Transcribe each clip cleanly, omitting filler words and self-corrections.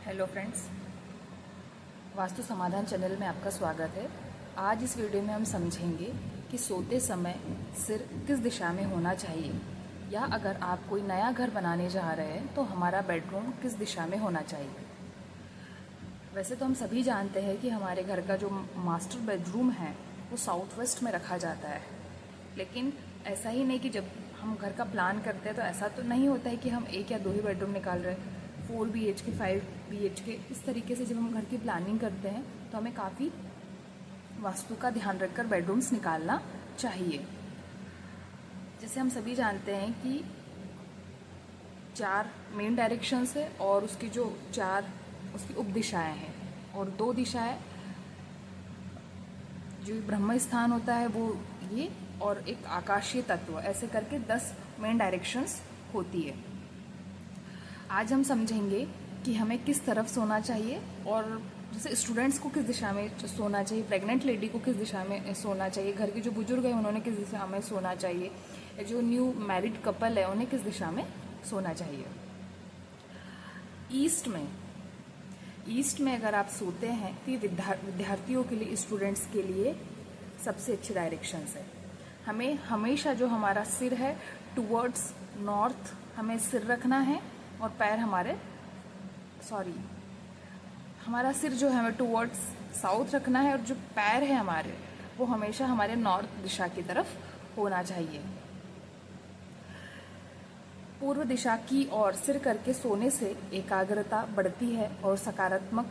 Hello friends, vastu समाधान channel में आपका स्वागत है। आज इस वीडियो में हम समझेंगे कि सोते समय सिर किस दिशा में होना चाहिए, या अगर आप कोई नया घर बनाने जा रहे हैं तो हमारा बेडरूम किस दिशा में होना चाहिए। वैसे तो हम सभी जानते हैं कि हमारे घर का जो मास्टर बेडरूम है वो साउथ वेस्ट में रखा जाता है, लेकिन ऐसा ही नहीं कि जब हम घर का प्लान करते हैं तो ऐसा तो नहीं होता है कि हम एक या दो ही बेडरूम निकाल रहे हैं। 4 BHK 5 BHK इस तरीके से जब हम घर की प्लानिंग करते हैं तो हमें काफ़ी वास्तु का ध्यान रखकर बेडरूम्स निकालना चाहिए। जैसे हम सभी जानते हैं कि 4 मेन डायरेक्शंस है और उसकी जो 4 उसकी उप दिशाएँ हैं, और 2 दिशाएं जो ब्रह्म स्थान होता है वो ये, और एक आकाशीय तत्व, ऐसे करके 10 मेन डायरेक्शंस होती है। आज हम समझेंगे कि हमें किस तरफ सोना चाहिए, और जैसे स्टूडेंट्स को किस दिशा में सोना चाहिए, प्रेग्नेंट लेडी को किस दिशा में सोना चाहिए, घर के जो बुजुर्ग हैं उन्होंने किस दिशा में सोना चाहिए, जो न्यू मैरिड कपल है उन्हें किस दिशा में सोना चाहिए। ईस्ट में अगर आप सोते हैं तो ये विद्यार्थियों के लिए, स्टूडेंट्स के लिए सबसे अच्छी डायरेक्शंस है। हमें हमेशा जो हमारा सिर है टुवर्ड्स नॉर्थ हमें सिर रखना है, और पैर हमारा सिर जो है हमें टुवर्ड्स साउथ रखना है, और जो पैर है हमारे वो हमेशा हमारे नॉर्थ दिशा की तरफ होना चाहिए। पूर्व दिशा की ओर सिर करके सोने से एकाग्रता बढ़ती है और सकारात्मक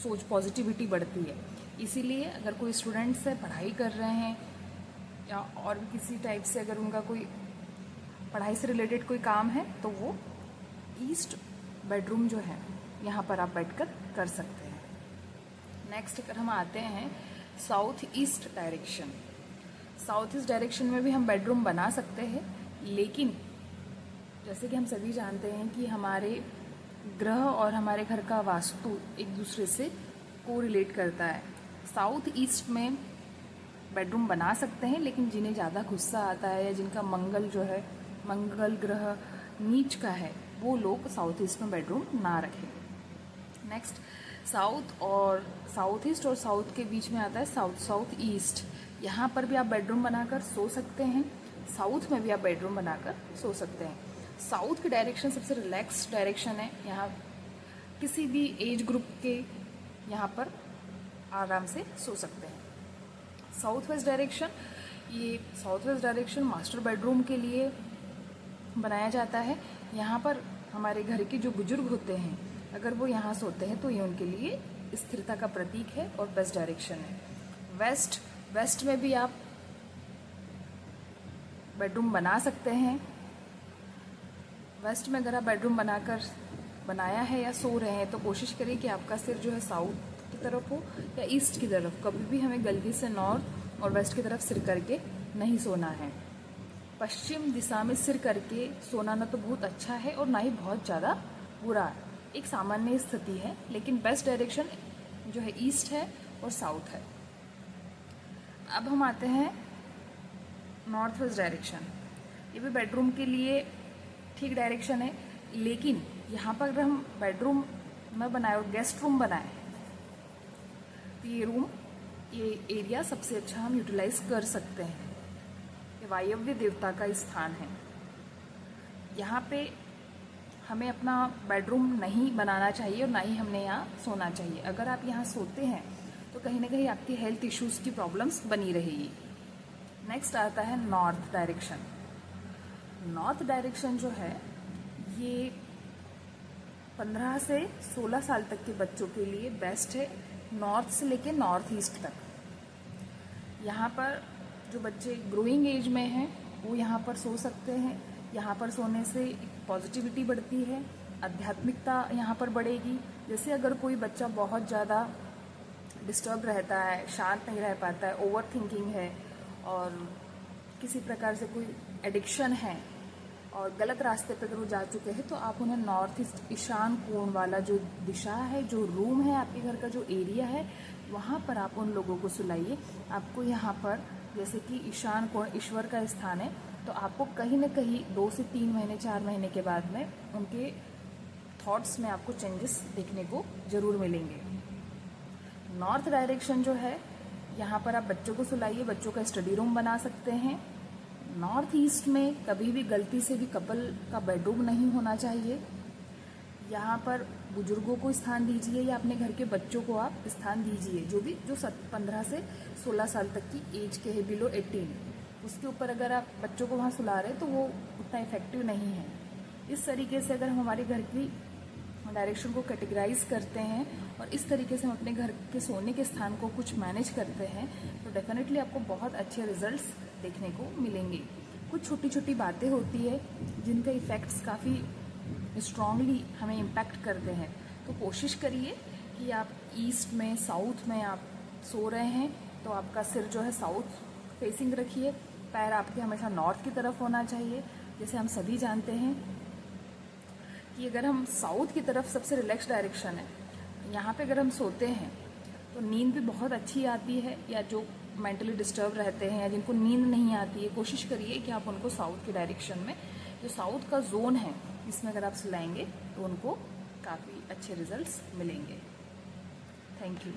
सोच, पॉजिटिविटी बढ़ती है। इसीलिए अगर कोई स्टूडेंट्स है, पढ़ाई कर रहे हैं, या और भी किसी टाइप से अगर उनका कोई पढ़ाई से रिलेटेड कोई काम है तो वो ईस्ट बेडरूम जो है यहाँ पर आप बैठकर कर सकते हैं। नेक्स्ट अगर हम आते हैं south east direction. South east direction में भी हम बेडरूम बना सकते हैं, लेकिन जैसे कि हम सभी जानते हैं कि हमारे ग्रह और हमारे घर का वास्तु एक दूसरे से को रिलेट करता है। साउथ ईस्ट में बेडरूम बना सकते हैं, लेकिन जिन्हें ज़्यादा गुस्सा आता है या जिनका मंगल ग्रह नीच का है, वो लोग साउथ ईस्ट में बेडरूम ना रखें। नेक्स्ट, साउथ ईस्ट और साउथ के बीच में आता है साउथ ईस्ट। यहाँ पर भी आप बेडरूम बनाकर सो सकते हैं, साउथ में भी आप बेडरूम बनाकर सो सकते हैं। साउथ की डायरेक्शन सबसे रिलैक्स डायरेक्शन है। यहाँ किसी भी एज ग्रुप के यहाँ पर आराम से सो सकते हैं। South west direction master bedroom के लिए बनाया जाता है। यहाँ पर हमारे घर के जो बुजुर्ग होते हैं, अगर वो यहाँ सोते हैं तो ये उनके लिए स्थिरता का प्रतीक है और बेस्ट डायरेक्शन है। वेस्ट में भी आप बेडरूम बना सकते हैं। वेस्ट में अगर आप बेडरूम बनाया है या सो रहे हैं तो कोशिश करिए कि आपका सिर जो है साउथ की तरफ हो या ईस्ट की तरफ। कभी भी हमें गलती से नॉर्थ और वेस्ट की तरफ सिर करके नहीं सोना है। पश्चिम दिशा में सिर करके सोना ना तो बहुत अच्छा है और ना ही बहुत ज़्यादा बुरा है, एक सामान्य स्थिति है, लेकिन बेस्ट डायरेक्शन जो है ईस्ट है और साउथ है। अब हम आते हैं नॉर्थ वेस्ट डायरेक्शन। ये भी बेडरूम के लिए ठीक डायरेक्शन है, लेकिन यहाँ पर अगर हम बेडरूम न बनाए और गेस्ट रूम बनाए तो ये एरिया सबसे अच्छा हम यूटिलाइज कर सकते हैं। ये वायव्य देवता का स्थान है। यहाँ पे हमें अपना बेडरूम नहीं बनाना चाहिए और ना ही हमने यहाँ सोना चाहिए। अगर आप यहाँ सोते हैं तो कहीं ना कहीं आपकी हेल्थ इश्यूज़ की प्रॉब्लम्स बनी रहेगी। नेक्स्ट आता है नॉर्थ डायरेक्शन। नॉर्थ डायरेक्शन जो है ये 15 से 16 साल तक के बच्चों के लिए बेस्ट है, नॉर्थ से लेके नॉर्थ ईस्ट तक। यहाँ पर जो बच्चे ग्रोइंग एज में हैं वो यहाँ पर सो सकते हैं। यहाँ पर सोने से पॉजिटिविटी बढ़ती है, आध्यात्मिकता यहाँ पर बढ़ेगी। जैसे अगर कोई बच्चा बहुत ज़्यादा डिस्टर्ब रहता है, शांत नहीं रह पाता है, ओवर थिंकिंग है और किसी प्रकार से कोई एडिक्शन है और गलत रास्ते पर अगर वो जा चुके हैं, तो आप उन्हें नॉर्थ ईस्ट ईशान कोण वाला जो दिशा है, जो रूम है, आपके घर का जो एरिया है, वहाँ पर आप उन लोगों को सुलाइए। आपको यहाँ पर जैसे कि ईशान कोण ईश्वर का स्थान है, तो आपको कहीं ना कहीं 2 से 3 महीने 4 महीने के बाद में उनके थॉट्स में आपको चेंजेस देखने को ज़रूर मिलेंगे। नॉर्थ डायरेक्शन जो है, यहाँ पर आप बच्चों को सुलाइए, बच्चों का स्टडी रूम बना सकते हैं। नॉर्थ ईस्ट में कभी भी गलती से भी कपल का बेडरूम नहीं होना चाहिए। यहाँ पर बुजुर्गों को स्थान दीजिए या अपने घर के बच्चों को आप स्थान दीजिए, जो 15 से 16 साल तक की एज के है, बिलो 18। उसके ऊपर अगर आप बच्चों को वहाँ सुला रहे हैं तो वो उतना इफेक्टिव नहीं है। इस तरीके से अगर हम हमारे घर की डायरेक्शन को कैटेगराइज करते हैं और इस तरीके से हम अपने घर के सोने के स्थान को कुछ मैनेज करते हैं तो डेफिनेटली आपको बहुत अच्छे रिजल्ट्स देखने को मिलेंगे। कुछ छोटी छोटी बातें होती है जिनका इफ़ेक्ट्स काफ़ी स्ट्रांगली हमें इम्पैक्ट करते हैं। तो कोशिश करिए कि आप ईस्ट में, साउथ में आप सो रहे हैं तो आपका सिर जो है साउथ फेसिंग रखिए, पैर आपके हमेशा नॉर्थ की तरफ होना चाहिए। जैसे हम सभी जानते हैं कि अगर हम साउथ की तरफ, सबसे रिलैक्स डायरेक्शन है, यहाँ पे अगर हम सोते हैं तो नींद भी बहुत अच्छी आती है। या जो मेंटली डिस्टर्ब रहते हैं या जिनको नींद नहीं आती है, कोशिश करिए कि आप उनको साउथ की डायरेक्शन में, जो साउथ का जोन है, इसमें अगर आप सुलाएंगे तो उनको काफ़ी अच्छे रिजल्ट्स मिलेंगे। Thank you.